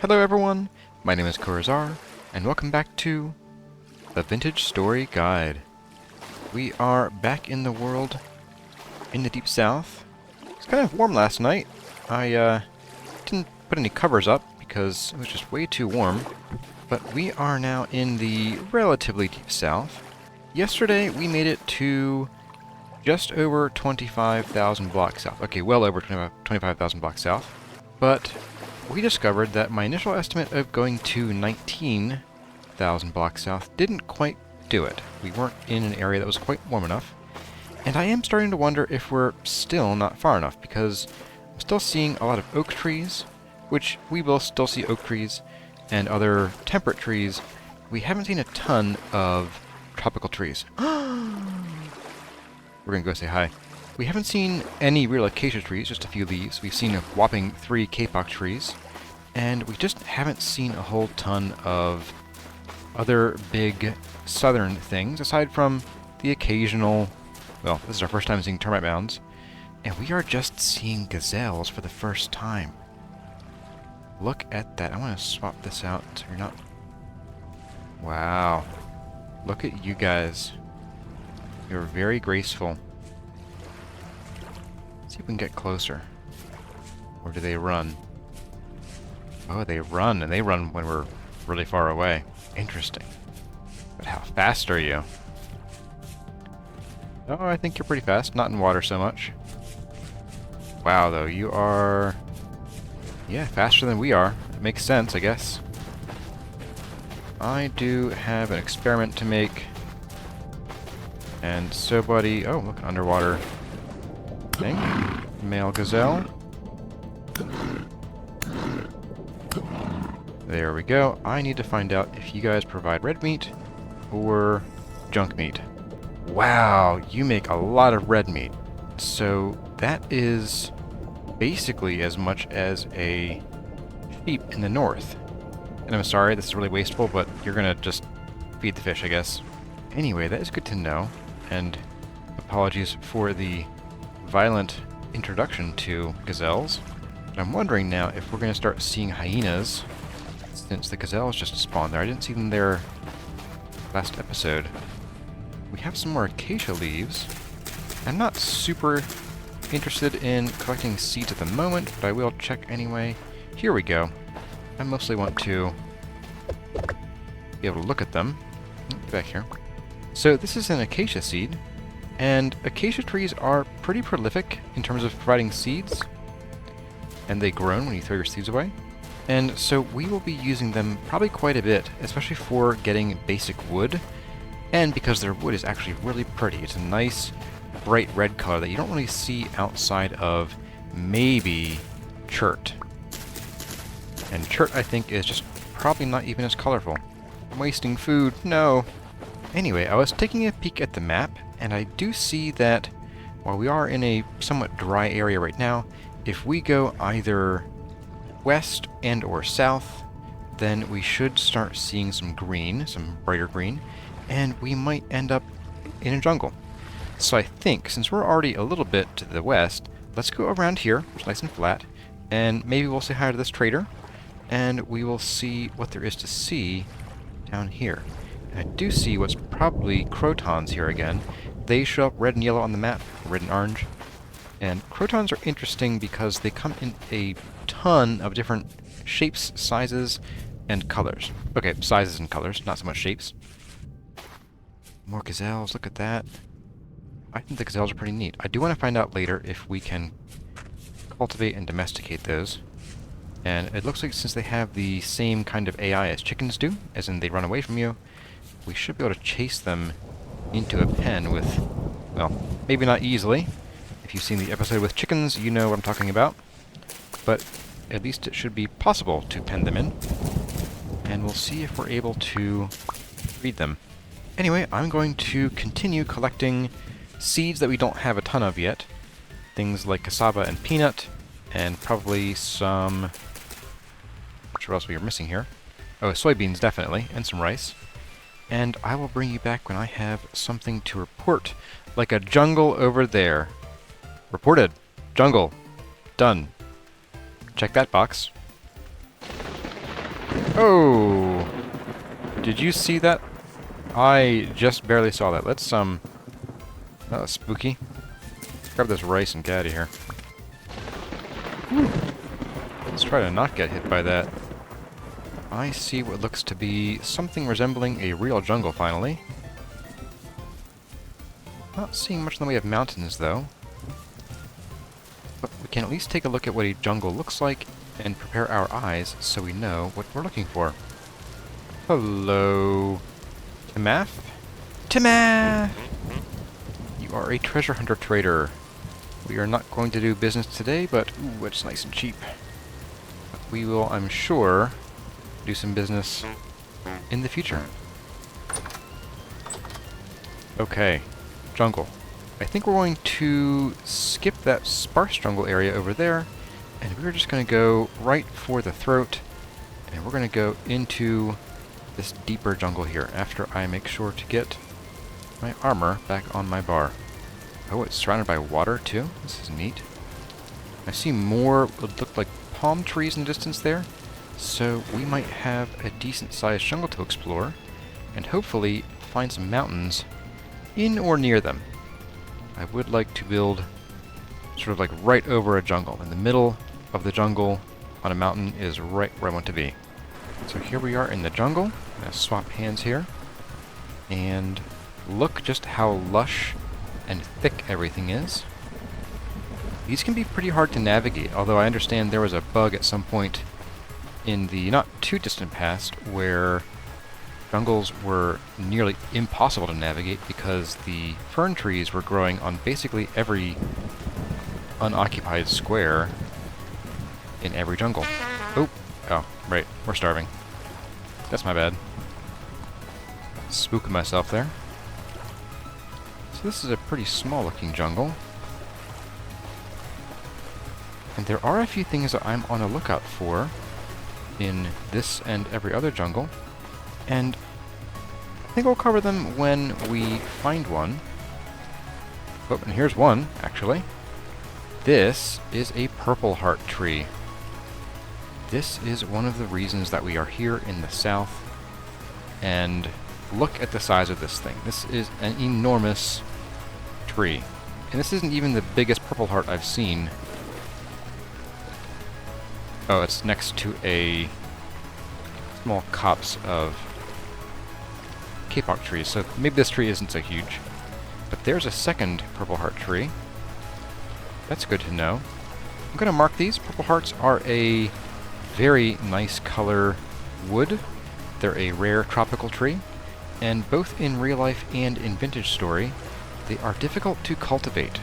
Hello everyone, my name is Corazar, and welcome back to the Vintage Story Guide. We are back in the world in the Deep South. It's kind of warm last night. I didn't put any covers up because it was just way too warm, but we are now in the relatively Deep South. Yesterday we made it to just over 25,000 blocks south. Okay, well over 25,000 blocks south. But we discovered that my initial estimate of going to 19,000 blocks south didn't quite do it. We weren't in an area that was quite warm enough. And I am starting to wonder if we're still not far enough, because I'm still seeing a lot of oak trees, which we will still see oak trees, and other temperate trees. We haven't seen a ton of tropical trees. We're gonna go say hi. We haven't seen any real acacia trees, just a few leaves. We've seen a whopping 3 kapok trees, and we just haven't seen a whole ton of other big southern things, aside from the occasional, well, this is our first time seeing termite mounds, and we are just seeing gazelles for the first time. Look at that. I want to swap this out so you're not... Wow. Look at you guys. You're very graceful. See if we can get closer. Or do they run? Oh, they run, and they run when we're really far away. Interesting. But how fast are you? Oh, I think you're pretty fast. Not in water so much. Wow, though, you are... Yeah, faster than we are. It makes sense, I guess. I do have an experiment to make. And so, buddy... Oh, look, underwater thing. Male gazelle. There we go. I need to find out if you guys provide red meat or junk meat. Wow, you make a lot of red meat. So that is basically as much as a sheep in the north. And I'm sorry, this is really wasteful, but you're gonna just feed the fish, I guess. Anyway, that is good to know. And apologies for the violent introduction to gazelles. But I'm wondering now if we're going to start seeing hyenas, since the gazelles just spawned there. I didn't see them there last episode. We have some more acacia leaves. I'm not super interested in collecting seeds at the moment, but I will check anyway. Here we go. I mostly want to be able to look at them. Get back here. So this is an acacia seed. And acacia trees are pretty prolific in terms of providing seeds, and they grow when you throw your seeds away. And so we will be using them probably quite a bit, especially for getting basic wood, and because their wood is actually really pretty. It's a nice bright red color that you don't really see outside of maybe chert. And chert, I think, is just probably not even as colorful. I'm wasting food. No. Anyway, I was taking a peek at the map, and I do see that while we are in a somewhat dry area right now, if we go either west and or south, then we should start seeing some green, some brighter green, and we might end up in a jungle. So I think, since we're already a little bit to the west, let's go around here, it's nice and flat, and maybe we'll say hi to this trader, and we will see what there is to see down here. I do see what's probably crotons here again. They show up red and yellow on the map, red and orange. And crotons are interesting because they come in a ton of different shapes, sizes, and colors. Okay, sizes and colors, not so much shapes. More gazelles, look at that. I think the gazelles are pretty neat. I do want to find out later if we can cultivate and domesticate those. And it looks like since they have the same kind of AI as chickens do, as in they run away from you, we should be able to chase them into a pen with, well, maybe not easily. If you've seen the episode with chickens, you know what I'm talking about. But at least it should be possible to pen them in. And we'll see if we're able to breed them. Anyway, I'm going to continue collecting seeds that we don't have a ton of yet. Things like cassava and peanut, and probably some... What else we are missing here? Oh, soybeans definitely, and some rice. And I will bring you back when I have something to report. Like a jungle over there. Reported. Jungle. Done. Check that box. Oh! Did you see that? I just barely saw that. Let's, that was spooky. Let's grab this rice and get out of here. Let's try to not get hit by that. I see what looks to be something resembling a real jungle, finally. Not seeing much in the way of mountains, though. But we can at least take a look at what a jungle looks like and prepare our eyes so we know what we're looking for. Hello... Timath? Timath! You are a treasure hunter trader. We are not going to do business today, but ooh, it's nice and cheap. But we will, I'm sure, do some business in the future. Okay, jungle. I think we're going to skip that sparse jungle area over there, and we're just going to go right for the throat, and we're going to go into this deeper jungle here after I make sure to get my armor back on my bar. Oh, it's surrounded by water too? This is neat. I see more what look like palm trees in the distance there, so we might have a decent sized jungle to explore, and hopefully find some mountains in or near them. I would like to build sort of like right over a jungle. In the middle of the jungle on a mountain is right where I want to be. So here we are in the jungle. I'm going to swap hands here. And look just how lush and thick everything is. These can be pretty hard to navigate, although I understand there was a bug at some point in the not too distant past where jungles were nearly impossible to navigate because the fern trees were growing on basically every unoccupied square in every jungle. Oh, right, we're starving. That's my bad. Spooking myself there. So this is a pretty small looking jungle. And there are a few things that I'm on the lookout for in this and every other jungle. And I think we'll cover them when we find one. Oh, and here's one, actually. This is a purple heart tree. This is one of the reasons that we are here in the south. And look at the size of this thing. This is an enormous tree. And this isn't even the biggest purple heart I've seen. Oh, it's next to a small copse of kapok trees, so maybe this tree isn't so huge. But there's a second purple heart tree. That's good to know. I'm going to mark these. Purple hearts are a very nice color wood. They're a rare tropical tree, and both in real life and in vintage story, they are difficult to cultivate.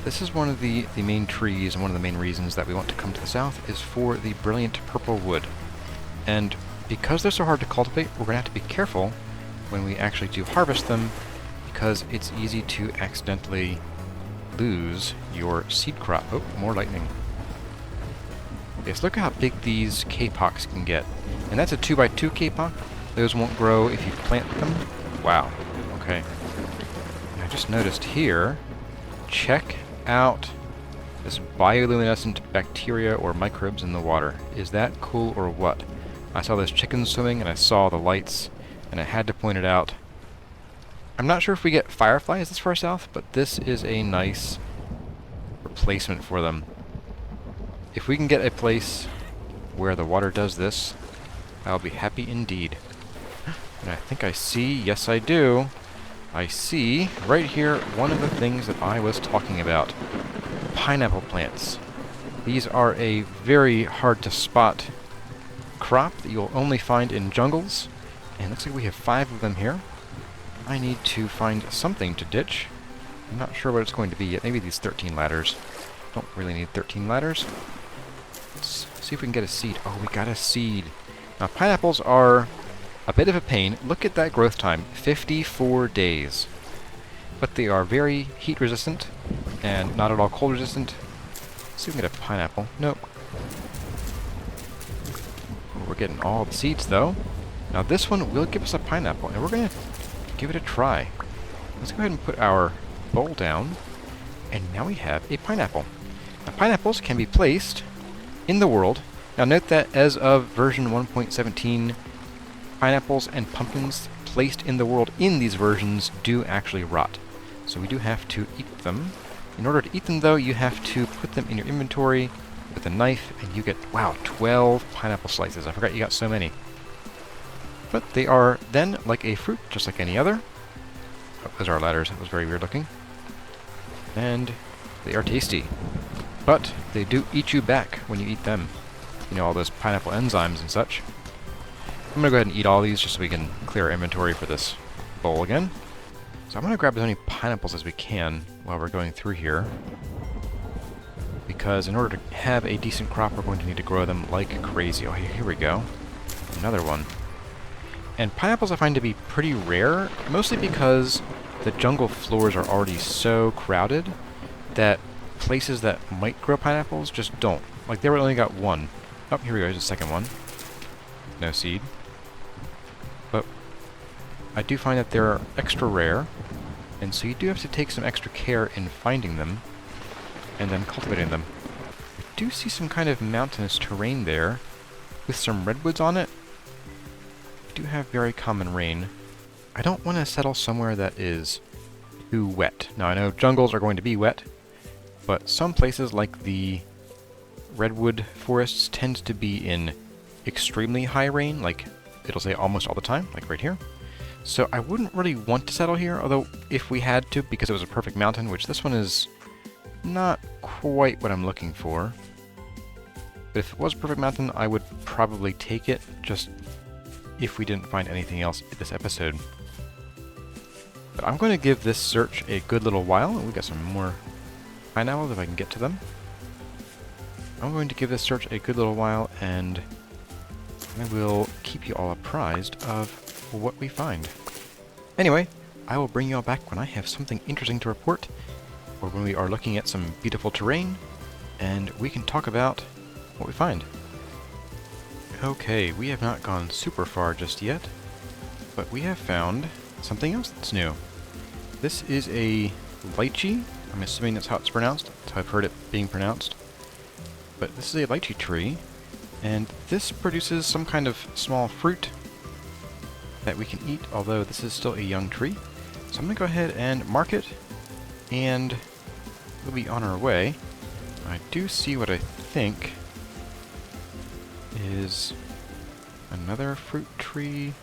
This is one of the main trees, and one of the main reasons that we want to come to the south is for the brilliant purple wood. And because they're so hard to cultivate, we're going to have to be careful when we actually do harvest them, because it's easy to accidentally lose your seed crop. Oh, more lightning. Yes, look at how big these kapoks can get. And that's a 2x2 kapok. Those won't grow if you plant them. Wow. Okay. And I just noticed here, check out this bioluminescent bacteria or microbes in the water. Is that cool or what? I saw those chickens swimming and I saw the lights and I had to point it out. I'm not sure if we get fireflies this far south, but this is a nice replacement for them. If we can get a place where the water does this, I'll be happy indeed. And I think I see, yes I do, I see right here one of the things that I was talking about. Pineapple plants. These are a very hard to spot crop that you'll only find in jungles. And it looks like we have 5 of them here. I need to find something to ditch. I'm not sure what it's going to be yet. Maybe these 13 ladders. Don't really need 13 ladders. Let's see if we can get a seed. Oh, we got a seed. Now, pineapples are a bit of a pain. Look at that growth time. 54 days. But they are very heat resistant and not at all cold resistant. Let's see if we can get a pineapple. Nope. Oh, we're getting all the seeds, though. Now, this one will give us a pineapple, and we're going to give it a try. Let's go ahead and put our bowl down, and now we have a pineapple. Now, pineapples can be placed in the world Now note that as of version 1.17, pineapples and pumpkins placed in the world in these versions do actually rot. So we do have to eat them. In order to eat them, though, you have to put them in your inventory with a knife, and you get, wow, 12 pineapple slices. I forgot you got so many. But they are then like a fruit, just like any other. Oh, those are our ladders. That was very weird looking. And they are tasty. But they do eat you back when you eat them. You know, all those pineapple enzymes and such. I'm going to go ahead and eat all these just so we can clear our inventory for this bowl again. So I'm going to grab as many pineapples as we can while we're going through here. Because in order to have a decent crop, we're going to need to grow them like crazy. Oh, here we go. Another one. And pineapples I find to be pretty rare, mostly because the jungle floors are already so crowded that places that might grow pineapples just don't. Like, they only got one. Oh, here we go, here's the second one. No seed. But I do find that they're extra rare, and so you do have to take some extra care in finding them and then cultivating them. I do see some kind of mountainous terrain there with some redwoods on it. We do have very common rain. I don't want to settle somewhere that is too wet. Now, I know jungles are going to be wet, but some places like the redwood forests tend to be in extremely high rain, like it'll say almost all the time, like right here. So I wouldn't really want to settle here, although if we had to, because it was a perfect mountain, which this one is not quite what I'm looking for. But if it was a perfect mountain, I would probably take it, just if we didn't find anything else in this episode. But I'm going to give this search a good little while. We've got some more pineapples if I can get to them. I'm going to give this search a good little while, and I will keep you all apprised of what we find. Anyway, I will bring you all back when I have something interesting to report, or when we are looking at some beautiful terrain, and we can talk about what we find. Okay, we have not gone super far just yet, but we have found something else that's new. This is a lychee. I'm assuming that's how it's pronounced. That's how I've heard it being pronounced. But this is a lychee tree, and this produces some kind of small fruit that we can eat, although this is still a young tree. So I'm going to go ahead and mark it, and we'll be on our way. I do see what I think is another fruit tree.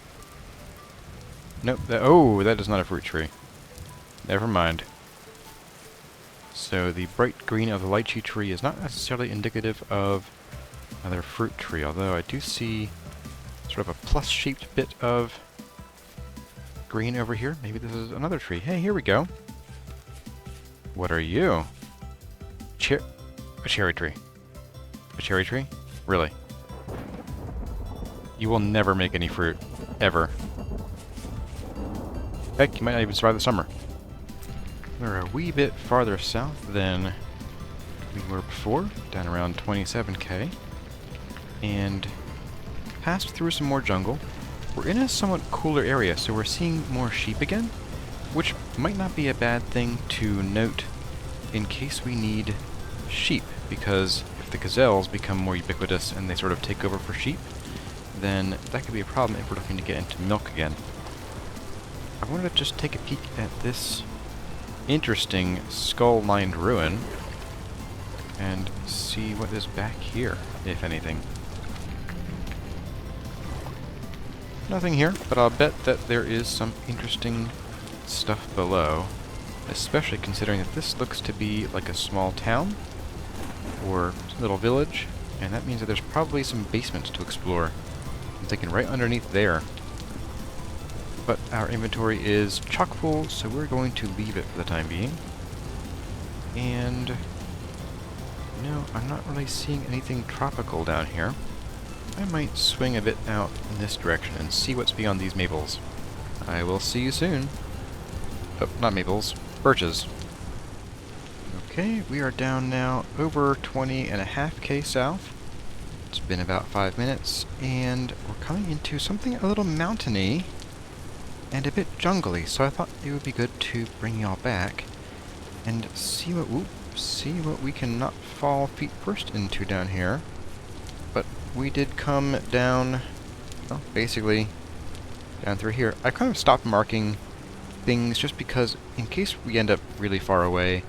Nope, that is not a fruit tree. Never mind. So the bright green of the lychee tree is not necessarily indicative of another fruit tree, although I do see sort of a plus-shaped bit of green over here. Maybe this is another tree. Hey, here we go. What are you? A cherry tree. A cherry tree? Really? You will never make any fruit. Ever. Heck, you might not even survive the summer. We're a wee bit farther south than we were before, down around 27k, and passed through some more jungle. We're in a somewhat cooler area, so we're seeing more sheep again, which might not be a bad thing to note in case we need sheep, because if the gazelles become more ubiquitous and they sort of take over for sheep, then that could be a problem if we're looking to get into milk again. I wanted to just take a peek at this interesting skull-lined ruin and see what is back here, if anything. Nothing here, but I'll bet that there is some interesting stuff below, especially considering that this looks to be like a small town or little village, and that means that there's probably some basements to explore. I'm thinking right underneath there. But our inventory is chock full, so we're going to leave it for the time being. And no, I'm not really seeing anything tropical down here. I might swing a bit out in this direction and see what's beyond these maples. I will see you soon. Oh, not maples, birches. Okay, we are down now over 20.5k south. It's been about 5 minutes, and we're coming into something a little mountainy and a bit jungly, so I thought it would be good to bring y'all back and see what we can not fall feet first into down here. But we did come down, well, basically down through here. I kind of stopped marking things just because in case we end up really far away,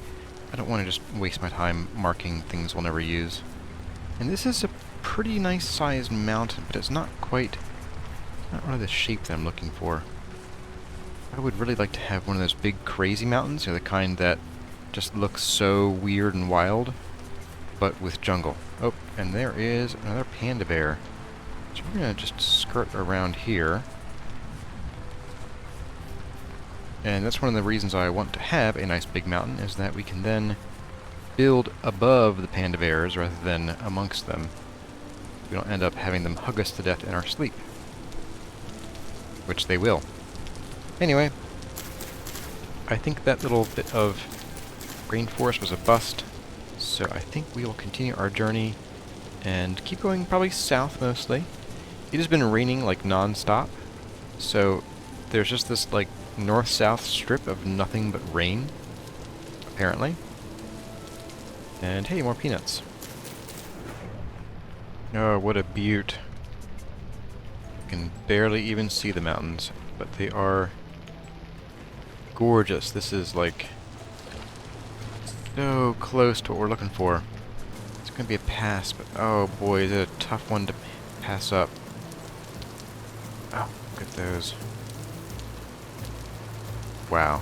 I don't want to just waste my time marking things we'll never use. And this is a pretty nice sized mountain, but it's not really the shape that I'm looking for. I would really like to have one of those big crazy mountains, the kind that just looks so weird and wild, but with jungle. Oh, and there is another panda bear. So we're gonna just skirt around here. And that's one of the reasons I want to have a nice big mountain, is that we can then build above the panda bears rather than amongst them. We don't end up having them hug us to death in our sleep. Which they will. Anyway, I think that little bit of rainforest was a bust, so I think we will continue our journey and keep going probably south mostly. It has been raining like non-stop, so there's just this like north-south strip of nothing but rain, apparently. And hey, more peanuts. Oh, what a beaut. You can barely even see the mountains, but they are gorgeous. This is like so close to what we're looking for. It's going to be a pass, but oh boy, is it a tough one to pass up. Oh, look at those. Wow.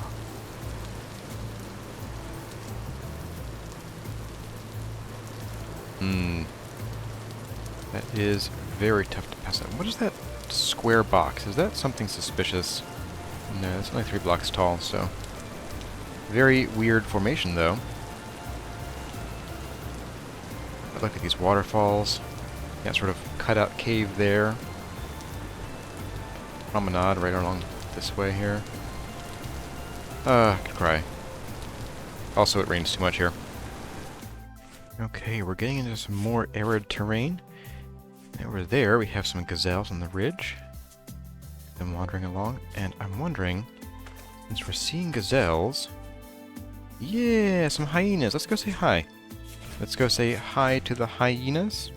That is very tough to pass up. What is that square box? Is that something suspicious? No, it's only 3 blocks tall, so... Very weird formation, though. But look at these waterfalls. That sort of cut-out cave there. Promenade right along this way here. I could cry. Also, it rains too much here. Okay, we're getting into some more arid terrain. Over there, we have some gazelles on the ridge. Them wandering along, and I'm wondering, since we're seeing gazelles... Yeah, some hyenas! Let's go say hi. Let's go say hi to the hyenas.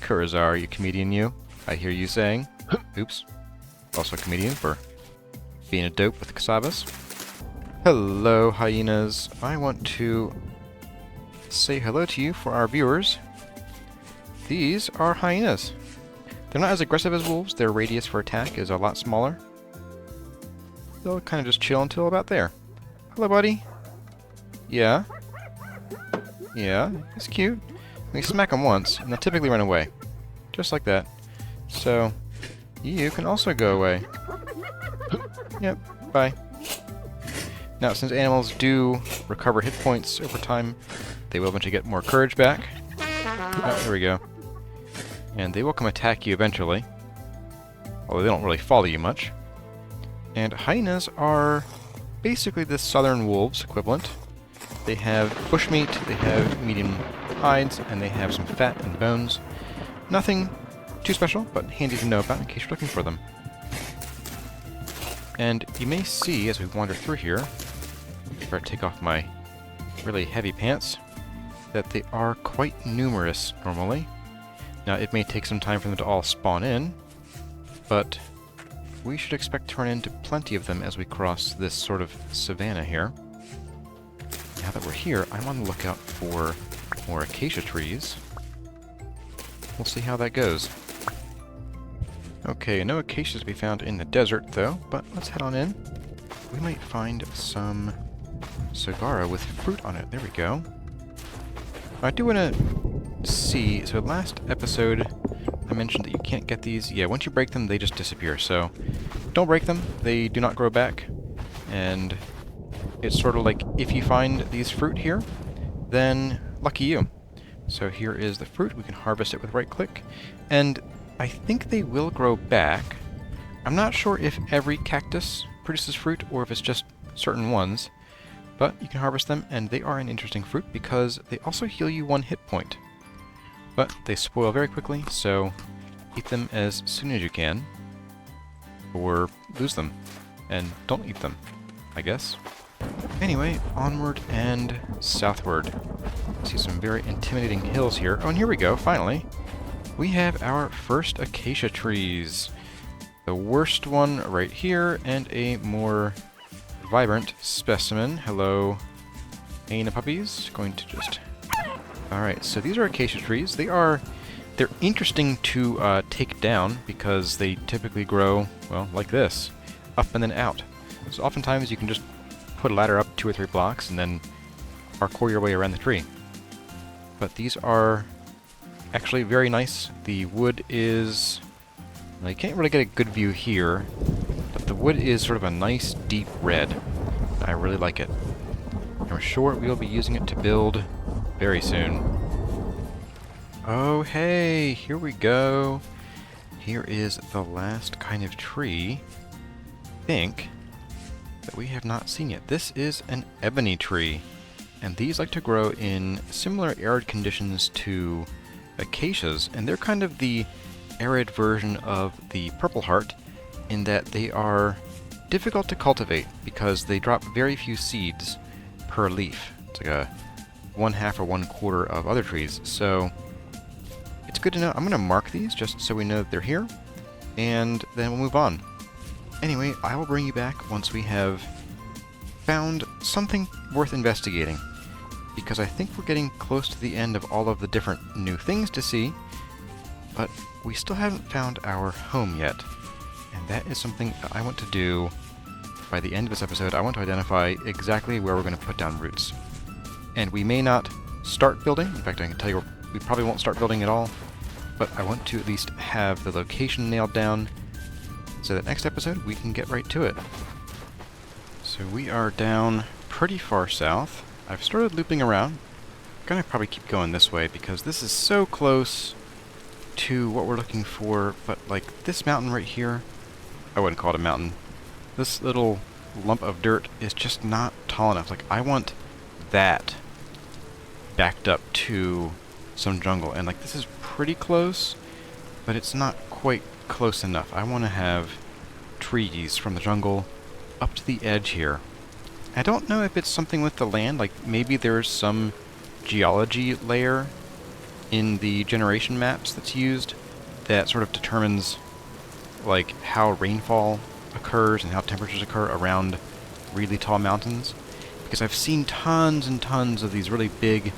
Kurazar, you comedian you. I hear you saying. Oops. Also a comedian for being a dope with the casabas. Hello, hyenas. I want to say hello to you for our viewers. These are hyenas. They're not as aggressive as wolves. Their radius for attack is a lot smaller. They'll kind of just chill until about there. Hello, buddy. Yeah. Yeah, it's cute. We smack them once, and they'll typically run away. Just like that. So, you can also go away. Yep, bye. Now, since animals do recover hit points over time, they will eventually get more courage back. Oh, there we go. And they will come attack you eventually. Although they don't really follow you much. And hyenas are basically the southern wolves equivalent. They have bushmeat, they have medium hides, and they have some fat and bones. Nothing too special, but handy to know about in case you're looking for them. And you may see, as we wander through here, before I take off my really heavy pants, that they are quite numerous normally. Now, it may take some time for them to all spawn in, but we should expect to run into plenty of them as we cross this sort of savanna here. Now that we're here, I'm on the lookout for more acacia trees. We'll see how that goes. Okay, no acacias to be found in the desert, though, but let's head on in. We might find some sagara with fruit on it. There we go. I do want to see, so last episode I mentioned that you can't get these. Yeah, once you break them, they just disappear, so don't break them. They do not grow back, and it's sort of like if you find these fruit here, then lucky you. So here is the fruit. We can harvest it with right-click, and I think they will grow back. I'm not sure if every cactus produces fruit or if it's just certain ones, but you can harvest them, and they are an interesting fruit because they also heal you 1 hit point. But they spoil very quickly, so eat them as soon as you can, or lose them, and don't eat them, I guess. Anyway, onward and southward. See some very intimidating hills here. Oh, and here we go, finally. We have our first acacia trees. The worst one right here, and a more vibrant specimen. Hello, Aina puppies. Going to just... Alright, so these are acacia trees. They're interesting to take down because they typically grow, well, like this. Up and then out. So oftentimes you can just put a ladder up 2 or 3 blocks and then parkour your way around the tree. But these are actually very nice. The wood is... Well, you can't really get a good view here, but the wood is sort of a nice deep red. I really like it. And we're sure we'll be using it to build very soon. Oh hey, here we go. Here is the last kind of tree, I think, that we have not seen yet. This is an ebony tree, and these like to grow in similar arid conditions to acacias, and they're kind of the arid version of the purple heart in that they are difficult to cultivate because they drop very few seeds per leaf. It's like a 1/2 or 1/4 of other trees, so it's good to know. I'm going to mark these just so we know that they're here, and then we'll move on. Anyway, I will bring you back once we have found something worth investigating, because I think we're getting close to the end of all of the different new things to see, but we still haven't found our home yet, and that is something that I want to do by the end of this episode. I want to identify exactly where we're going to put down roots. And we may not start building, in fact I can tell you we probably won't start building at all, but I want to at least have the location nailed down so that next episode we can get right to it. So we are down pretty far south. I've started looping around. I'm gonna probably keep going this way because this is so close to what we're looking for, but like this mountain right here, I wouldn't call it a mountain. This little lump of dirt is just not tall enough. Like I want that backed up to some jungle, and like this is pretty close, but it's not quite close enough. I want to have trees from the jungle up to the edge here. I don't know if it's something with the land, like maybe there's some geology layer in the generation maps that's used that sort of determines like how rainfall occurs and how temperatures occur around really tall mountains, because I've seen tons and tons of these really big,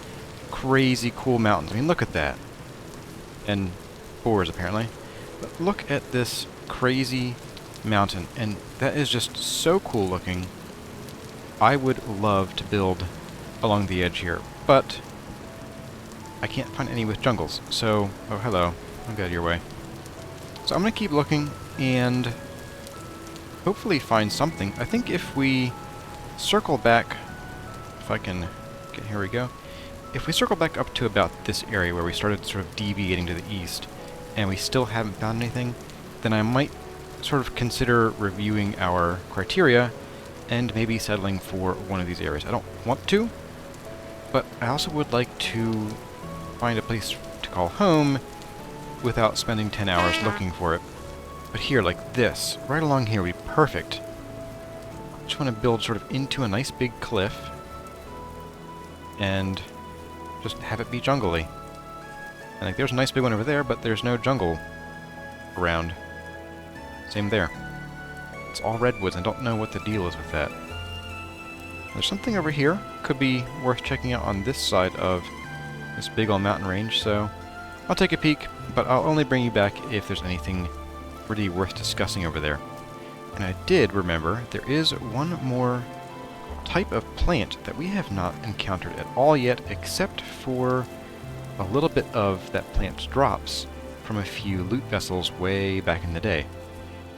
crazy cool mountains. I mean, look at that. And boars, apparently. But look at this crazy mountain, and that is just so cool looking. I would love to build along the edge here, but I can't find any with jungles, so... Oh, hello. I'll get out of your way. So I'm going to keep looking, and hopefully find something. I think if we circle back... If I can get... Here we go. If we circle back up to about this area where we started sort of deviating to the east, and we still haven't found anything, then I might sort of consider reviewing our criteria and maybe settling for one of these areas. I don't want to, but I also would like to find a place to call home without spending 10 hours looking for it. But here, like this, right along here would be perfect. I just want to build sort of into a nice big cliff and just have it be jungly. And like there's a nice big one over there, but there's no jungle around. Same there. It's all redwoods. I don't know what the deal is with that. There's something over here. Could be worth checking out on this side of this big old mountain range, so I'll take a peek, but I'll only bring you back if there's anything really worth discussing over there. And I did remember there is one more type of plant that we have not encountered at all yet, except for a little bit of that plant's drops from a few loot vessels way back in the day.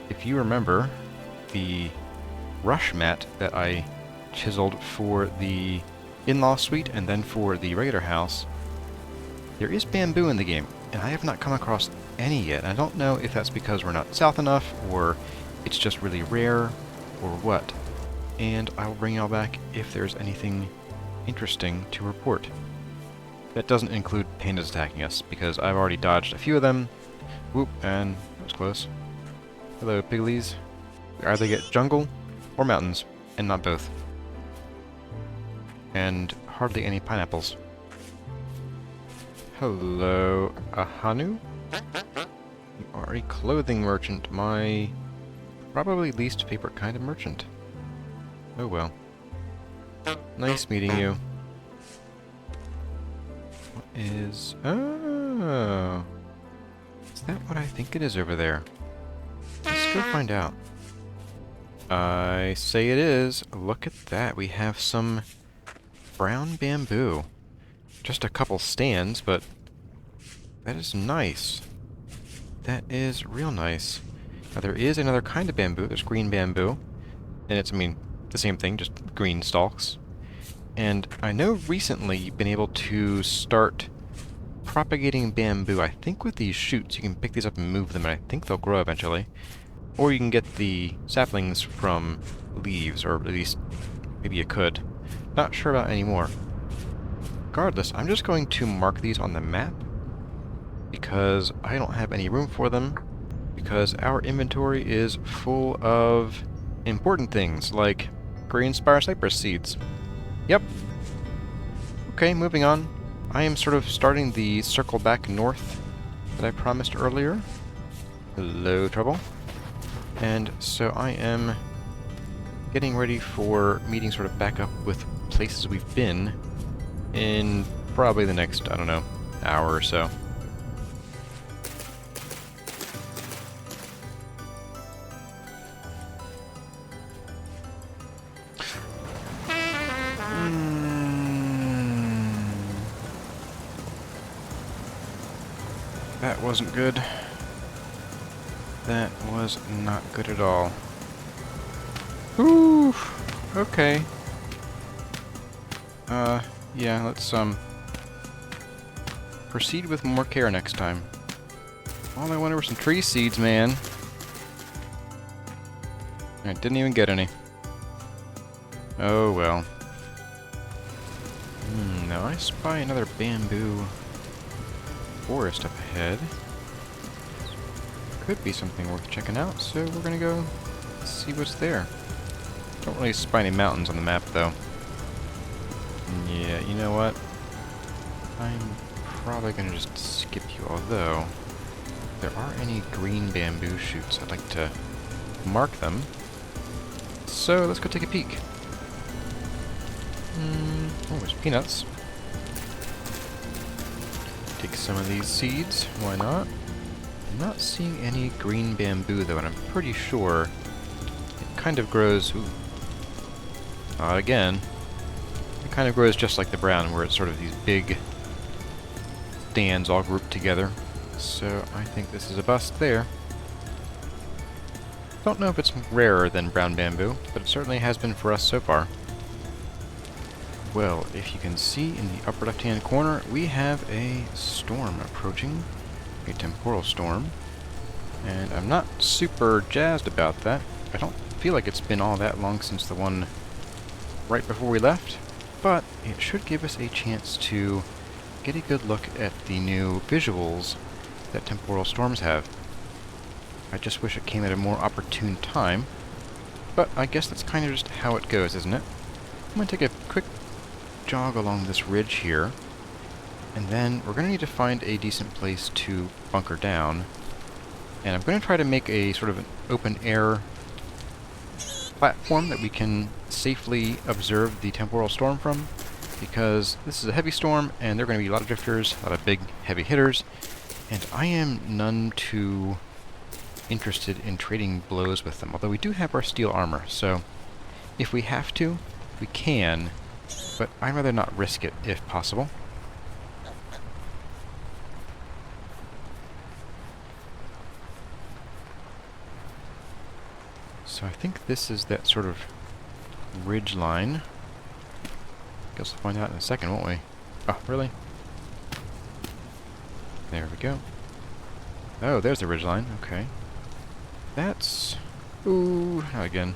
If you remember the rush mat that I chiseled for the in-law suite and then for the regular house, there is bamboo in the game, and I have not come across any yet. I don't know if that's because we're not south enough, or it's just really rare, or what. And I'll bring y'all back if there's anything interesting to report. That doesn't include pandas attacking us, because I've already dodged a few of them. Whoop, and that was close. Hello, piglies. We either get jungle or mountains, and not both. And hardly any pineapples. Hello, Ahanu? You are a clothing merchant, my probably least favorite kind of merchant. Oh well. Nice meeting you. What is... Oh! Is that what I think it is over there? Let's go find out. I say it is. Look at that. We have some brown bamboo. Just a couple stands, but that is nice. That is real nice. Now there is another kind of bamboo. There's green bamboo. And it's, I mean, the same thing, just green stalks. And I know recently you've been able to start propagating bamboo, I think with these shoots. You can pick these up and move them, and I think they'll grow eventually. Or you can get the saplings from leaves, or at least maybe you could. Not sure about anymore. Regardless, I'm just going to mark these on the map because I don't have any room for them, because our inventory is full of important things like green spire cypress seeds. Yep. Okay, moving on. I am sort of starting the circle back north that I promised earlier. Hello, Trouble. And so I am getting ready for meeting sort of back up with places we've been in probably the next, I don't know, hour or so. That wasn't good. That was not good at all. Ooh, okay. Yeah, let's, proceed with more care next time. All I wanted were some tree seeds, man. I didn't even get any. Oh, well. Now I spy another bamboo forest up ahead. Could be something worth checking out, so we're gonna go see what's there. Don't really spy any mountains on the map, though. Yeah, you know what? I'm probably gonna just skip you, although if there are any green bamboo shoots, I'd like to mark them. So let's go take a peek. Oh, there's peanuts. Take some of these seeds, why not? I'm not seeing any green bamboo though, and I'm pretty sure it kind of grows... Ooh. Not again. It kind of grows just like the brown, where it's sort of these big stands all grouped together. So I think this is a bust there. Don't know if it's rarer than brown bamboo, but it certainly has been for us so far. Well, if you can see in the upper left-hand corner, we have a storm approaching. A temporal storm. And I'm not super jazzed about that. I don't feel like it's been all that long since the one right before we left, but it should give us a chance to get a good look at the new visuals that temporal storms have. I just wish it came at a more opportune time, but I guess that's kind of just how it goes, isn't it? I'm going to take a quick jog along this ridge here, and then we're going to need to find a decent place to bunker down, and I'm going to try to make a sort of an open-air platform that we can safely observe the temporal storm from, because this is a heavy storm, and there are going to be a lot of drifters, a lot of big, heavy hitters, and I am none too interested in trading blows with them, although we do have our steel armor, so if we have to, we can, but I'd rather not risk it if possible. So I think this is that sort of ridge line. Guess we'll find out in a second, won't we? Oh, really? There we go. Oh, there's the ridge line. Okay. That's... Ooh, again.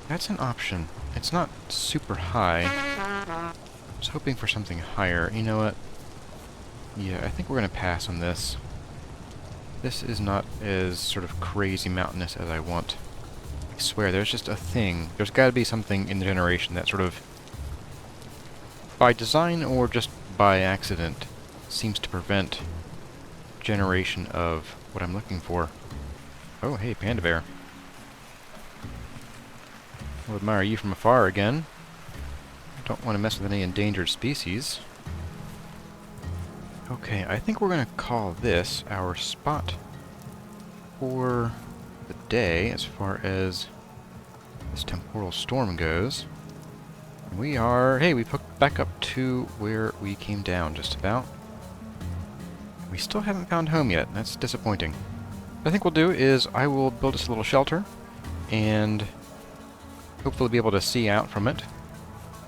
That's an option. It's not super high. I was hoping for something higher. You know what? Yeah, I think we're going to pass on this. This is not as sort of crazy mountainous as I want. I swear, there's just a thing. There's got to be something in the generation that sort of, by design or just by accident, seems to prevent generation of what I'm looking for. Oh, hey, panda bear. I'll admire you from afar again. Don't want to mess with any endangered species. Okay, I think we're going to call this our spot for the day as far as this temporal storm goes. We are... hey, we hooked back up to where we came down, just about. We still haven't found home yet. That's disappointing. What I think we'll do is I will build us a little shelter and hopefully be able to see out from it.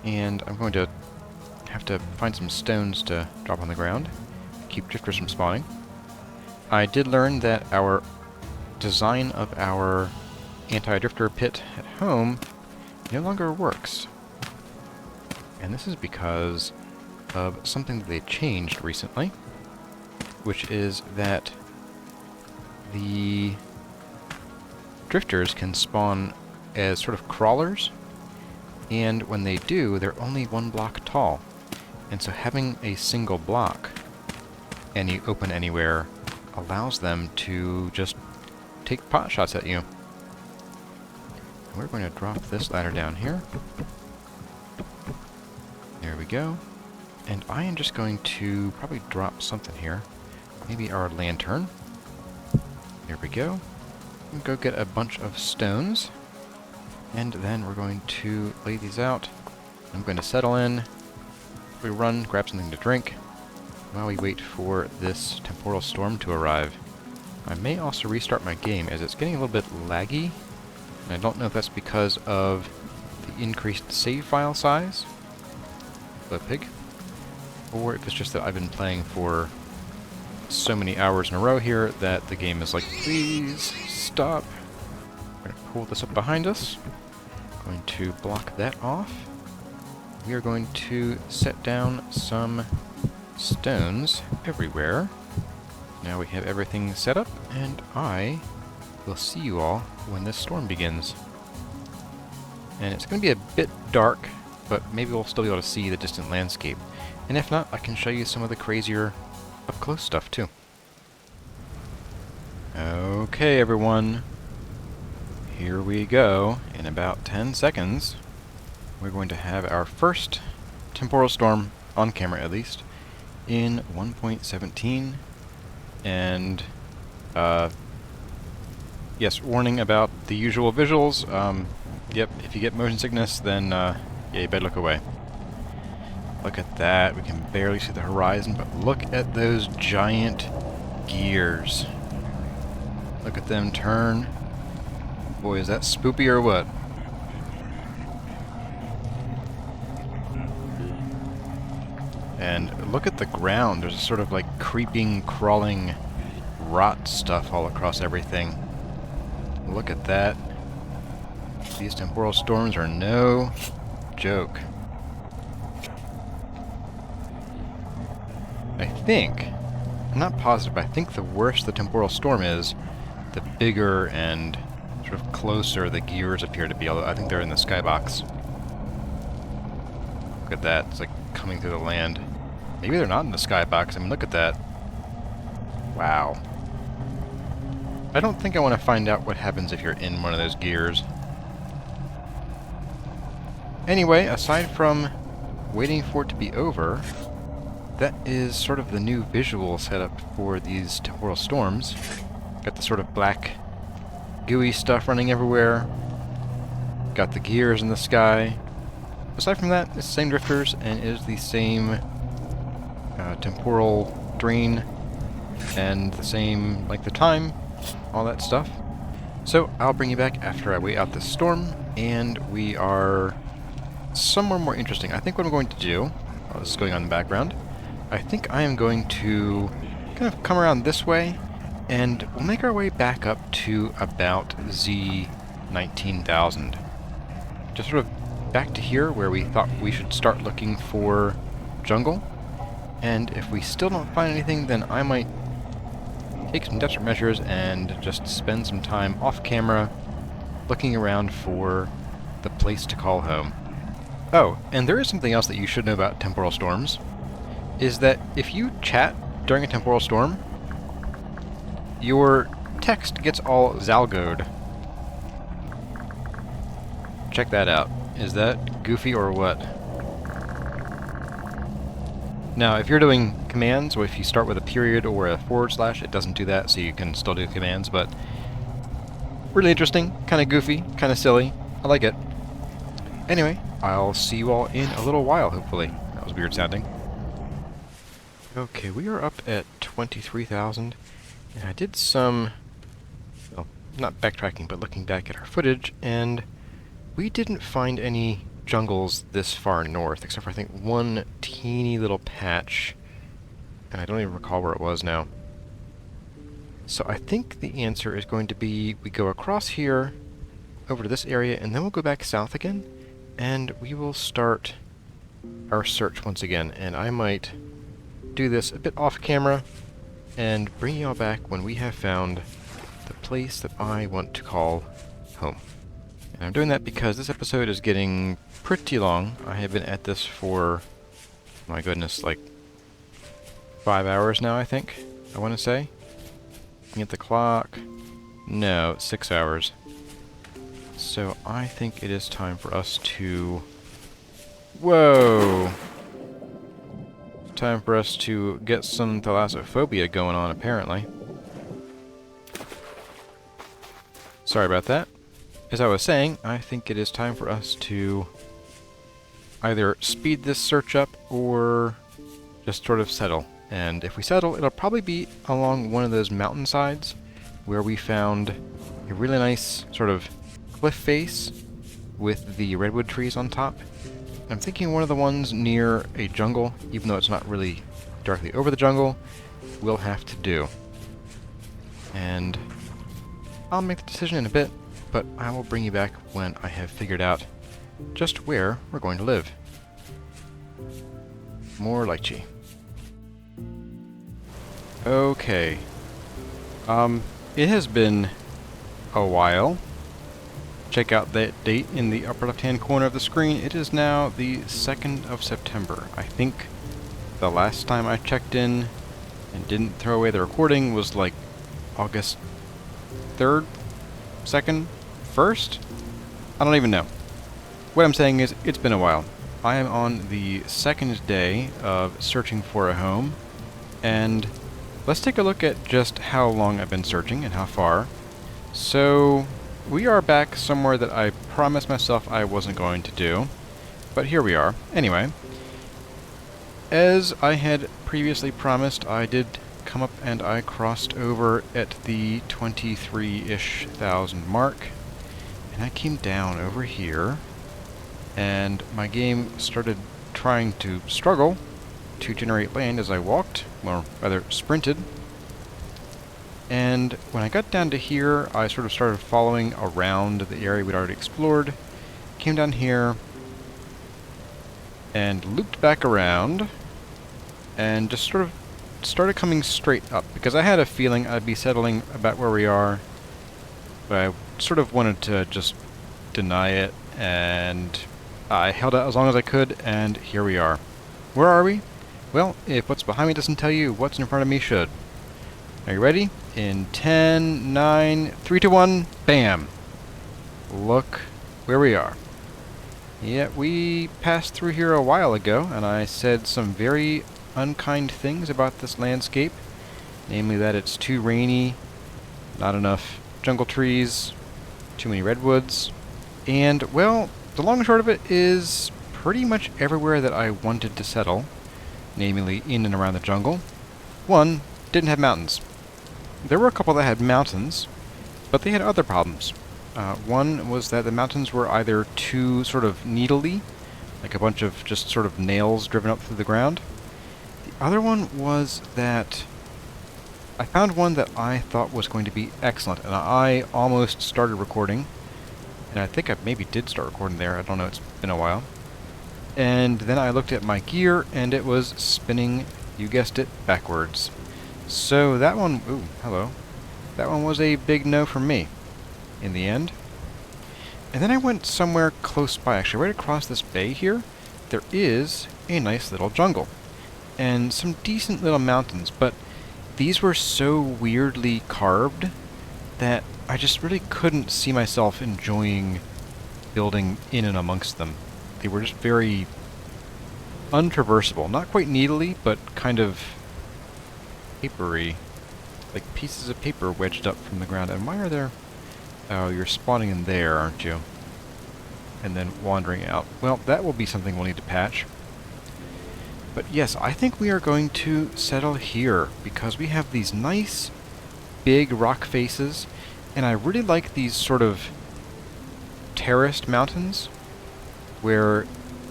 And I'm going to have to find some stones to drop on the ground, keep drifters from spawning. I did learn that our design of our anti-drifter pit at home no longer works. And this is because of something that they changed recently, which is that the drifters can spawn as sort of crawlers, and when they do, they're only 1 block tall. And so having a single block, any open anywhere, allows them to just take pot shots at you. We're going to drop this ladder down here. There we go. And I am just going to probably drop something here. Maybe our lantern. There we go. And go get a bunch of stones. And then we're going to lay these out. I'm going to settle in. We run, grab something to drink, while we wait for this temporal storm to arrive. I may also restart my game, as it's getting a little bit laggy. And I don't know if that's because of the increased save file size. The pig. Or if it's just that I've been playing for so many hours in a row here that the game is like, please stop. We're going to pull this up behind us. Going to block that off. We are going to set down some stones everywhere. Now we have everything set up, and I will see you all when this storm begins. And it's going to be a bit dark, but maybe we'll still be able to see the distant landscape. And if not, I can show you some of the crazier up-close stuff, too. Okay, everyone. Here we go. In about 10 seconds, we're going to have our first temporal storm, on camera at least, in 1.17. And, yes, warning about the usual visuals. Yep, if you get motion sickness, then, yeah, you better look away. Look at that. We can barely see the horizon, but look at those giant gears. Look at them turn. Boy, is that spoopy or what? And look at the ground. There's a sort of like creeping, crawling rot stuff all across everything. Look at that. These temporal storms are no joke. I think, I'm not positive, but I think the worse the temporal storm is, the bigger and sort of closer the gears appear to be, although I think they're in the skybox. Look at that, it's like coming through the land. Maybe they're not in the skybox, I mean look at that. Wow. I don't think I want to find out what happens if you're in one of those gears. Anyway, aside from waiting for it to be over, that is sort of the new visual setup for these temporal storms. Got the sort of black, gooey stuff running everywhere. Got the gears in the sky. Aside from that, it's the same drifters, and it is the same temporal drain, and the same, like the time, all that stuff. So I'll bring you back after I wait out this storm, and we are somewhere more interesting. I think what I'm going to do, while this is going on in the background, I think I am going to kind of come around this way, and we'll make our way back up to about Z 19,000. Just sort of back to here where we thought we should start looking for jungle. And if we still don't find anything, then I might take some desperate measures and just spend some time off camera looking around for the place to call home. Oh, and there is something else that you should know about temporal storms. is that if you chat during a temporal storm, your text gets all zalgoed. Check that out. Is that goofy or what? Now, if you're doing commands, or if you start with a period or a forward slash, it doesn't do that, so you can still do commands, but really interesting, kind of goofy, kind of silly. I like it. Anyway, I'll see you all in a little while, hopefully. That was weird sounding. Okay, we are up at 23,000, and I did some, well, not backtracking, but looking back at our footage, and we didn't find any jungles this far north, except for I think one teeny little patch, and I don't even recall where it was now. So I think the answer is going to be we go across here, over to this area, and then we'll go back south again, and we will start our search once again, and I might do this a bit off camera and bring you all back when we have found the place that I want to call home. And I'm doing that because this episode is getting pretty long. I have been at this for, my goodness, like 5 hours now, I think, I want to say. Looking at the clock, no, 6 hours. So I think it is time for us to... Whoa! Time for us to get some thalassophobia going on, apparently. Sorry about that. As I was saying, I think it is time for us to either speed this search up or just sort of settle. And if we settle, it'll probably be along one of those mountainsides where we found a really nice sort of cliff face with the redwood trees on top. I'm thinking one of the ones near a jungle, even though it's not really directly over the jungle, will have to do. And I'll make the decision in a bit, but I will bring you back when I have figured out just where we're going to live. More lychee. Okay. It has been a while. Check out that date in the upper left-hand corner of the screen. It is now the 2nd of September. I think the last time I checked in and didn't throw away the recording was like August 3rd, 2nd, 1st? I don't even know. What I'm saying is, it's been a while. I am on the 2nd day of searching for a home, and let's take a look at just how long I've been searching and how far. So, we are back somewhere that I promised myself I wasn't going to do, but here we are. Anyway, as I had previously promised, I did come up and I crossed over at the 23-ish thousand mark, and I came down over here, and my game started trying to struggle to generate land as I walked, or rather sprinted. And when I got down to here, I sort of started following around the area we'd already explored, came down here, and looped back around, and just sort of started coming straight up, because I had a feeling I'd be settling about where we are, but I sort of wanted to just deny it, and I held out as long as I could, and here we are. Where are we? Well, if what's behind me doesn't tell you, what's in front of me should. Are you ready? In 10, 9, 3, 2, 1, bam! Look where we are. Yeah, we passed through here a while ago, and I said some very unkind things about this landscape. Namely that it's too rainy, not enough jungle trees, too many redwoods, and, well, the long and short of it is pretty much everywhere that I wanted to settle, namely in and around the jungle. One, didn't have mountains. There were a couple that had mountains, but they had other problems. One was that the mountains were either too sort of needly, like a bunch of just sort of nails driven up through the ground. The other one was that I found one that I thought was going to be excellent, and I almost started recording, and I think I maybe did start recording there, I don't know, it's been a while. And then I looked at my gear, and it was spinning, you guessed it, backwards. So that one, ooh, hello. That one was a big no from me, in the end. And then I went somewhere close by, actually, right across this bay here, there is a nice little jungle. and some decent little mountains, but these were so weirdly carved that I just really couldn't see myself enjoying building in and amongst them. They were just very untraversable. Not quite needly, but kind of papery. Like pieces of paper wedged up from the ground. And why are there... Oh, you're spawning in there, aren't you? And then wandering out. Well, that will be something we'll need to patch. But yes, I think we are going to settle here, because we have these nice, big rock faces, and I really like these sort of terraced mountains, where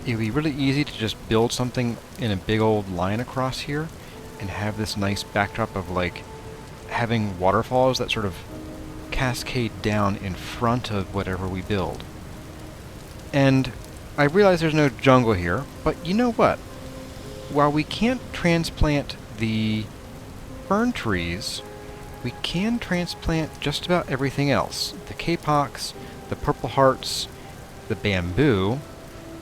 it would be really easy to just build something in a big old line across here, and have this nice backdrop of, like, having waterfalls that sort of cascade down in front of whatever we build. And I realize there's no jungle here, but you know what? While we can't transplant the fern trees, we can transplant just about everything else. The capox, the purple hearts, the bamboo,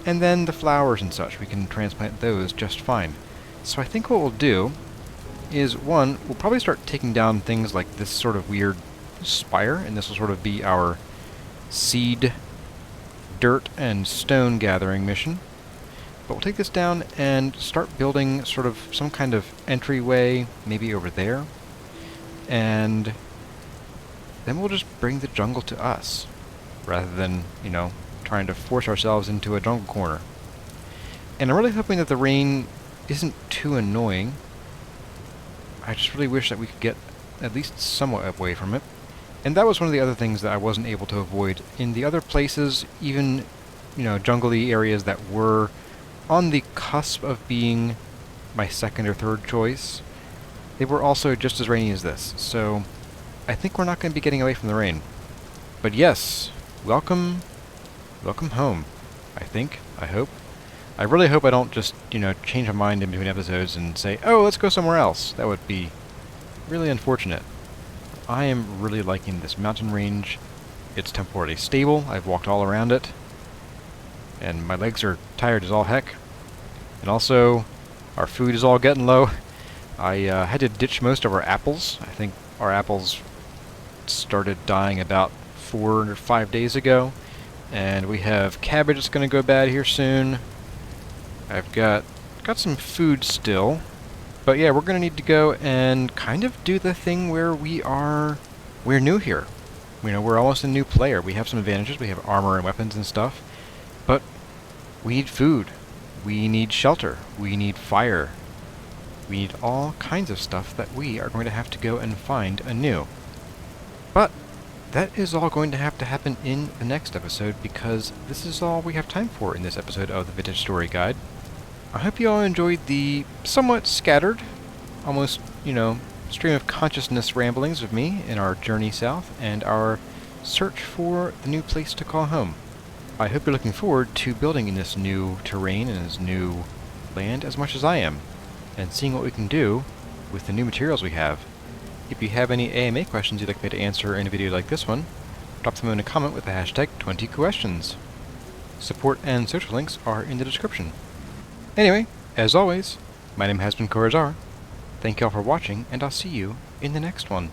and then the flowers and such. We can transplant those just fine. So I think what we'll do is, one, we'll probably start taking down things like this sort of weird spire, and this will sort of be our seed, dirt, and stone gathering mission. But we'll take this down and start building sort of some kind of entryway, maybe over there. And then we'll just bring the jungle to us, rather than, you know, trying to force ourselves into a jungle corner. And I'm really hoping that the rain isn't too annoying. I just really wish that we could get at least somewhat away from it. And that was one of the other things that I wasn't able to avoid in the other places, even, you know, jungly areas that were on the cusp of being my second or third choice. They were also just as rainy as this, so I think we're not going to be getting away from the rain. But yes, welcome home, I think, I hope. I really hope I don't just, you know, change my mind in between episodes and say, oh, let's go somewhere else. That would be really unfortunate. I am really liking this mountain range. It's temporally stable. I've walked all around it, and my legs are tired as all heck. And also, our food is all getting low. I had to ditch most of our apples. I think our apples started dying about 4 or 5 days ago. And we have cabbage that's going to go bad here soon. I've got some food still. But yeah, we're going to need to go and kind of do the thing where we're new here. You know, we're almost a new player. We have some advantages. We have armor and weapons and stuff. But we need food. We need shelter. We need fire. We need all kinds of stuff that we are going to have to go and find anew. But that is all going to have to happen in the next episode, because this is all we have time for in this episode of the Vintage Story Guide. I hope you all enjoyed the somewhat scattered, almost, you know, stream of consciousness ramblings of me in our journey south and our search for the new place to call home. I hope you're looking forward to building in this new terrain and this new land as much as I am, and seeing what we can do with the new materials we have. If you have any AMA questions you'd like me to answer in a video like this one, drop them in a comment with the hashtag 20questions. Support and social links are in the description. Anyway, as always, my name has been Corazar. Thank you all for watching, and I'll see you in the next one.